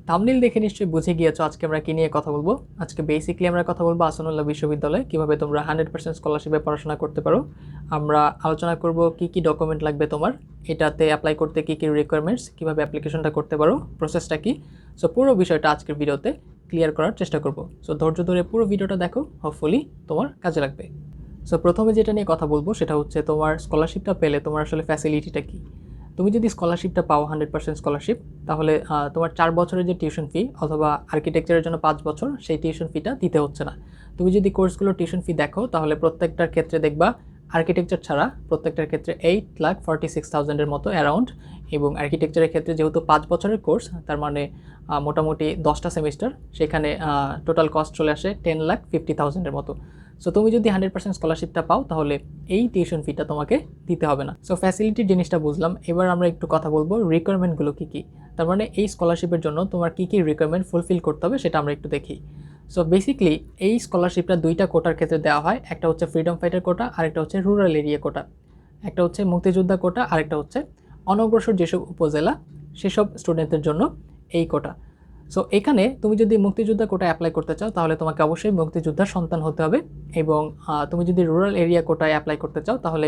Thumbnail দেখে নিশ্চয়ই বুঝে গিয়েছো আজকে আমরা কি নিয়ে কথা বলবো। আজকে বেসিক্যালি আমরা কথা বলবো আহসানুল্লাহ বিশ্ববিদ্যালয়ে কিভাবে তোমরা 100% স্কলারশিপে পড়াশোনা করতে পারো। আমরা আলোচনা করব কি কি ডকুমেন্ট লাগবে তোমার, এটাতে অ্যাপ্লাই করতে কি কি রিকোয়ারমেন্টস, কিভাবে অ্যাপ্লিকেশনটা করতে পারো, প্রসেসটা কি। সো পুরো বিষয়টা আজকের ভিডিওতে ক্লিয়ার করার চেষ্টা করব। সো ধৈর্য ধরে পুরো ভিডিওটা দেখো, হোপফুলি তোমার কাজে লাগবে। সো প্রথমে যেটা নিয়ে কথা বলবো সেটা হচ্ছে তোমার স্কলারশিপটা পেলে তোমার আসলে ফ্যাসিলিটিটা কী। তুমি যদি স্কলারশিপটা পাও 100% স্কলারশিপ, তাহলে তোমার 4 বছরের যে টিউশন ফি অথবা আর্কিটেকচারের জন্য 5 বছর সেই টিউশন ফিটা দিতে হচ্ছে না। তুমি যদি কোর্সগুলোর টিউশন ফি দেখো তাহলে প্রত্যেকটার ক্ষেত্রে দেখবা আর্কিটেকচার ছাড়া প্রত্যেকটার ক্ষেত্রে 8,46,000-এর মতো অ্যারাউন্ড, এবং আর্কিটেকচারের ক্ষেত্রে যেহেতু 5 বছরের কোর্স তার মানে মোটামুটি 10টা সেমিস্টার, সেখানে টোটাল কস্ট চলে আসে 10,50,000-এর মতো। সো তুমি যদি 100% স্কলারশিপটা পাও তাহলে এই টিউশন ফিটা তোমাকে দিতে হবে না। সো ফ্যাসিলিটির জিনিসটা বুঝলাম, এবার আমরা একটু কথা বলবো রিকোয়ারমেন্টগুলো কী কী। তার মানে এই স্কলারশিপের জন্য তোমার কী কী রিকোয়ারমেন্ট ফুলফিল করতে হবে সেটা আমরা একটু দেখি। সো বেসিক্যালি এই স্কলারশিপটা দুইটা কোটার ক্ষেত্রে দেওয়া হয়, একটা হচ্ছে ফ্রিডম ফাইটার কোটা আর একটা হচ্ছে রুরাল এরিয়া কোটা। একটা হচ্ছে মুক্তিযোদ্ধা কোটা আর একটা হচ্ছে অনগ্রসর যেসব উপজেলা সেসব স্টুডেন্টদের জন্য এই কোটা। সো এখানে তুমি যদি মুক্তিযোদ্ধা কোটা অ্যাপ্লাই করতে চাও তাহলে তোমাকে অবশ্যই মুক্তিযোদ্ধার সন্তান হতে হবে, এবং তুমি যদি রুরাল এরিয়া কোটায় অ্যাপ্লাই করতে চাও তাহলে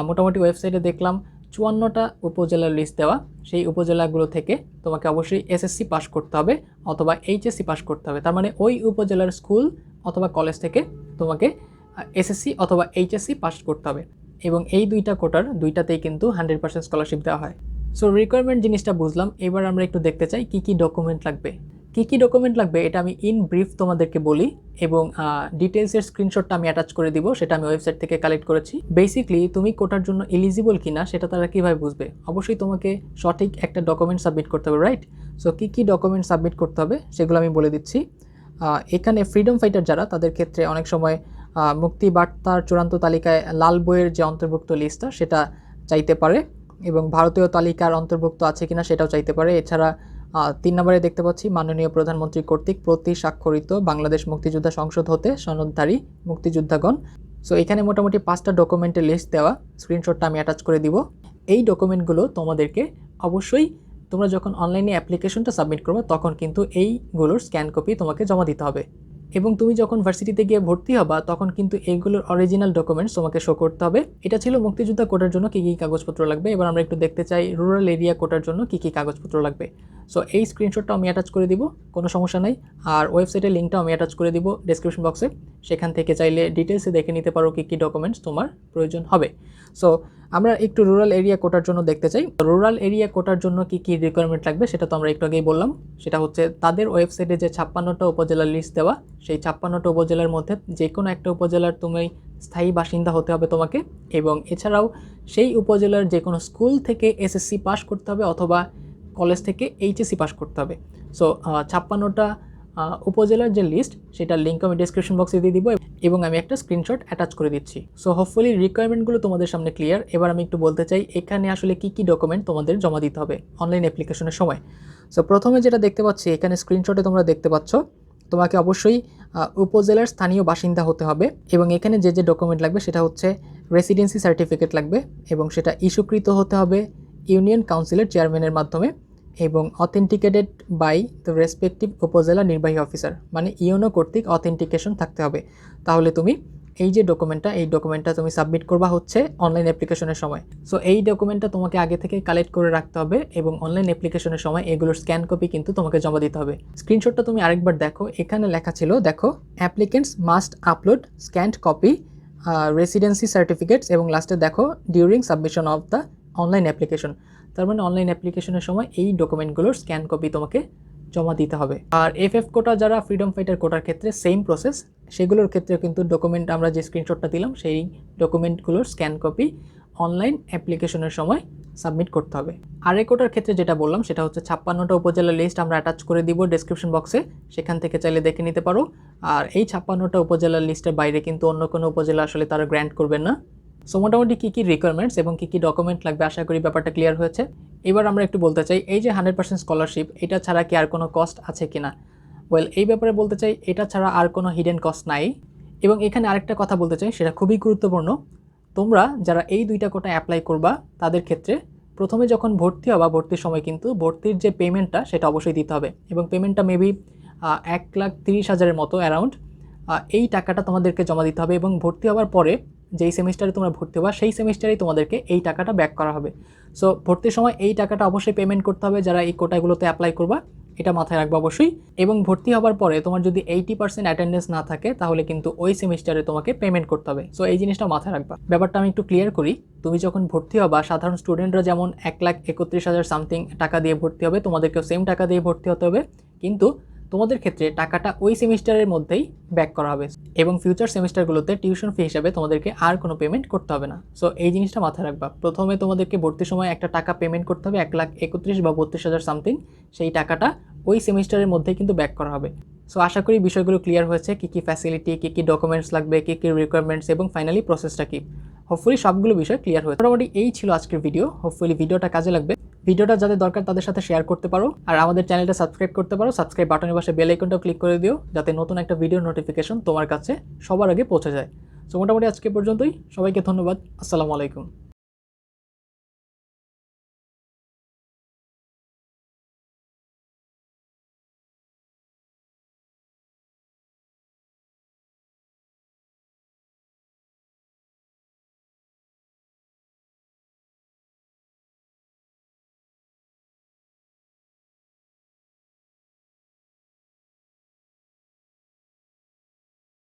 মোটামুটি ওয়েবসাইটে দেখলাম 54টা উপজেলার লিস্ট দেওয়া, সেই উপজেলাগুলো থেকে তোমাকে অবশ্যই এসএসসি পাস করতে হবে অথবা এইচএসসি পাস করতে হবে। তার মানে ওই উপজেলার স্কুল অথবা কলেজ থেকে তোমাকে এসএসসি অথবা এইচএসসি পাস করতে হবে, এবং এই দুইটা কোটার দুইটাতেই কিন্তু 100% স্কলারশিপ দেওয়া হয়। সো রিকোয়ারমেন্ট জিনিসটা বুঝলাম, এবার আমরা একটু দেখতে চাই কী কী ডকুমেন্ট লাগবে। কী কী ডকুমেন্ট লাগবে এটা আমি ইন ব্রিফ তোমাদেরকে বলি, এবং ডিটেলসের স্ক্রিনশটটা আমি অ্যাটাচ করে দিব, সেটা আমি ওয়েবসাইট থেকে কালেক্ট করেছি। বেসিক্যালি তুমি কোটার জন্য এলিজিবল কিনা সেটা তারা কীভাবে বুঝবে, অবশ্যই তোমাকে সঠিক একটা ডকুমেন্ট সাবমিট করতে হবে, রাইট? সো কী কী ডকুমেন্ট সাবমিট করতে হবে সেগুলো আমি বলে দিচ্ছি। এখানে ফ্রিডম ফাইটার যারা তাদের ক্ষেত্রে অনেক সময় মুক্তি বার্তার চূড়ান্ত তালিকায় লাল বইয়ের যে অন্তর্ভুক্ত লিস্টটা সেটা চাইতে পারে, এবং ভারতীয় তালিকার অন্তর্ভুক্ত আছে কিনা সেটাও চাইতে পারে। এছাড়া 3 নম্বরে দেখতে পাচ্ছি মাননীয় প্রধানমন্ত্রী কর্তৃক প্রতি স্বাক্ষরিত বাংলাদেশ মুক্তিযোদ্ধা সংসদ হতে সনদধারী মুক্তিযোদ্ধাগণ। সো এখানে মোটামুটি 5টা ডকুমেন্টের লিস্ট দেওয়া, স্ক্রিনশটটা আমি অ্যাটাচ করে দিব। এই ডকুমেন্টগুলো তোমাদেরকে অবশ্যই তোমরা যখন অনলাইনে অ্যাপ্লিকেশনটা সাবমিট করবে তখন কিন্তু এইগুলোর স্ক্যান কপি তোমাকে জমা দিতে হবে, এবং তুমি যখন ভার্সিটিতে গিয়ে ভর্তি হবা তখন কিন্তু এইগুলোর অরিজিনাল ডকুমেন্টস তোমাকে শো করতে হবে। এটা ছিল মুক্তিযোদ্ধা কোটার জন্য কী কী কাগজপত্র লাগবে। এবার আমরা একটু দেখতে চাই রুরাল এরিয়া কোটার জন্য কী কী কাগজপত্র লাগবে। সো এই স্ক্রিনশটটা আমি অ্যাটাচ করে দিব, কোনো সমস্যা নেই, আর ওয়েবসাইটের লিঙ্কটাও আমি অ্যাটাচ করে দিব ডেসক্রিপশন বক্সে, সেখান থেকে চাইলে ডিটেলসে দেখে নিতে পারো কী কী ডকুমেন্টস তোমার প্রয়োজন হবে। সো আমরা একটু রুরাল এরিয়া কোটার জন্য দেখতে চাই। রুরাল এরিয়া কোটার জন্য কী কী রিকোয়ারমেন্ট লাগবে সেটা তো আমরা একটু আগেই বললাম, সেটা হচ্ছে তাদের ওয়েবসাইটে যে 56টা উপজেলার লিস্ট দেওয়া, সেই 56টা উপজেলার মধ্যে যে কোনো একটা উপজেলার তুমি স্থায়ী বাসিন্দা হতে হবে তোমাকে, এবং এছাড়াও সেই উপজেলার যে কোনো স্কুল থেকে এসএসসি পাস করতে হবে অথবা কলেজ থেকে এইচএসসি পাস করতে হবে। সো 56টা উপজেলার যে লিস্ট সেটার লিঙ্ক আমি ডেসক্রিপশন বক্সে দিয়ে দিব, এবং আমি একটা স্ক্রিনশট অ্যাটাচ করে দিচ্ছি। সো হোপফুলি রিকোয়ারমেন্টগুলো তোমাদের সামনে ক্লিয়ার। এবার আমি একটু বলতে চাই এখানে আসলে কী কী ডকুমেন্ট তোমাদের জমা দিতে হবে অনলাইন অ্যাপ্লিকেশনের সময়। সো প্রথমে যেটা দেখতে পাচ্ছি এখানে স্ক্রিনশটে তোমরা দেখতে পাচ্ছ, তোমাকে অবশ্যই উপজেলার স্থানীয় বাসিন্দা হতে হবে, এবং এখানে যে যে ডকুমেন্ট লাগবে সেটা হচ্ছে রেসিডেন্সি সার্টিফিকেট লাগবে, এবং সেটা ইস্যুকৃত হতে হবে ইউনিয়ন কাউন্সিলের চেয়ারম্যানের মাধ্যমে, এবং অথেন্টিকেটেড বাই দ্য রেসপেক্টিভ উপজেলা নির্বাহী অফিসার, মানে ইউনো কর্তৃক অথেন্টিকেশন থাকতে হবে। তাহলে তুমি এই যে ডকুমেন্টটা তুমি সাবমিট করবা হচ্ছে অনলাইন অ্যাপ্লিকেশনের সময়। সো এই ডকুমেন্টটা তোমাকে আগে থেকে কালেক্ট করে রাখতে হবে, এবং অনলাইন অ্যাপ্লিকেশনের সময় এগুলোর স্ক্যান কপি কিন্তু তোমাকে জমা দিতে হবে। স্ক্রিনশটটা তুমি আরেকবার দেখো, এখানে লেখা ছিল দেখো, applicants must upload scanned copy residency certificates, এবং লাস্টে দেখো during submission of the online application. তার মানে অনলাইন অ্যাপ্লিকেশনের সময় এই ডকুমেন্টগুলোর স্ক্যান কপি তোমাকে জমা দিতে হবে। আর এফএফ কোটা যারা ফ্রিডম ফাইটার কোটার ক্ষেত্রে সেম প্রসেস, সেগুলোর ক্ষেত্রে কিন্তু ডকুমেন্ট আমরা যে স্ক্রিনশটটা দিলাম সেই ডকুমেন্টগুলোর স্ক্যান কপি অনলাইন অ্যাপ্লিকেশনের সময় সাবমিট করতে হবে। আর এই কোটার ক্ষেত্রে যেটা বললাম সেটা হচ্ছে 56টা উপজেলার লিস্ট আমরা অ্যাটাচ করে দিব ডেসক্রিপশন বক্সে, সেখান থেকে চাইলে দেখে নিতে পারো। আর এই 56টা উপজেলার লিস্টের বাইরে কিন্তু অন্য কোনো উপজেলা আসলে তারা গ্র্যান্ট করবেন না। সো মোটামুটি কী কী রিকোয়ারমেন্টস এবং কী কী ডকুমেন্ট লাগবে আশা করি ব্যাপারটা ক্লিয়ার হয়েছে। এবার আমরা একটু বলতে চাই এই যে 100% স্কলারশিপ, এটা ছাড়া কি আর কোনো কস্ট আছে কিনা। ওয়েল, এই ব্যাপারে বলতে চাই এটা ছাড়া আর কোনো হিডেন কস্ট নাই, এবং এখানে আরেকটা কথা বলতে চাই সেটা খুবই গুরুত্বপূর্ণ। তোমরা যারা এই দুইটা কোটা অ্যাপ্লাই করবা তাদের ক্ষেত্রে প্রথমে যখন ভর্তি হবা ভর্তির সময় কিন্তু ভর্তির যে পেমেন্টটা সেটা অবশ্যই দিতে হবে এবং পেমেন্টটা মেবি 1,30,000-এর মতো অ্যারাউন্ড এই টাকাটা তোমাদেরকে জমা দিতে হবে এবং ভর্তি হওয়ার পরে যেই সেমিস্টারে তোমরা ভর্তি হবা সেই সেমিস্টারেই তোমাদেরকে এই টাকাটা ব্যাক করা হবে। সো ভর্তির সময় এই টাকাটা অবশ্যই পেমেন্ট করতে হবে যারা এই কোটাগুলোতে অ্যাপ্লাই করবা, এটা মাথায় রাখবা অবশ্যই। এবং ভর্তি হওয়ার পরে তোমার যদি 80% অ্যাটেন্ডেন্স না থাকে তাহলে কিন্তু ওই সেমিস্টারে তোমাকে পেমেন্ট করতে হবে। সো এই জিনিসটা মাথায় রাখবা। ব্যাপারটা আমি একটু ক্লিয়ার করি। তুমি যখন ভর্তি হবা সাধারণ স্টুডেন্টরা যেমন 1,31,000 সামথিং টাকা দিয়ে ভর্তি হবে, তোমাদেরকেও সেম টাকা দিয়ে ভর্তি হতে হবে, কিন্তু তোমাদের ক্ষেত্রে টাকাটা ওই সেমিস্টারের মধ্যেই ব্যাক করা হবে এবং ফিউচার সেমিস্টারগুলোতে টিউশন ফি হিসাবে তোমাদেরকে আর কোনো পেমেন্ট করতে হবে না। সো এই জিনিসটা মাথায় রাখবা। প্রথমে তোমাদেরকে ভর্তির সময় একটা টাকা পেমেন্ট করতে হবে 1,31,000 বা 32,000 সামথিং, সেই টাকাটা ওই সেমিস্টারের মধ্যেই কিন্তু ব্যাক করা হবে। সো আশা করি বিষয়গুলো ক্লিয়ার হয়েছে, কী কী ফ্যাসিলিটি, কী কী ডকুমেন্টস লাগবে, কী কী রিকোয়ারমেন্টস এবং ফাইনালি প্রসেসটা কী। হোপফুলি সবগুলো বিষয় ক্লিয়ার হয়েছে। মোটামুটি এই ছিল আজকের ভিডিও। হোপফুলি ভিডিওটা কাজে লাগবে। ভিডিওটা যাদের দরকার তাদের সাথে শেয়ার করতে পারো আর আমাদের চ্যানেলটা সাবস্ক্রাইব করতে পারো। সাবস্ক্রাইব বাটনের পাশে বেল আইকনটাও ক্লিক করে দিও যাতে নতুন একটা ভিডিও নোটিফিকেশন তোমার কাছে সবার আগে পৌঁছে যায়। সো মোটামুটি আজকে পর্যন্তই। সবাইকে ধন্যবাদ। আসসালামু আলাইকুম।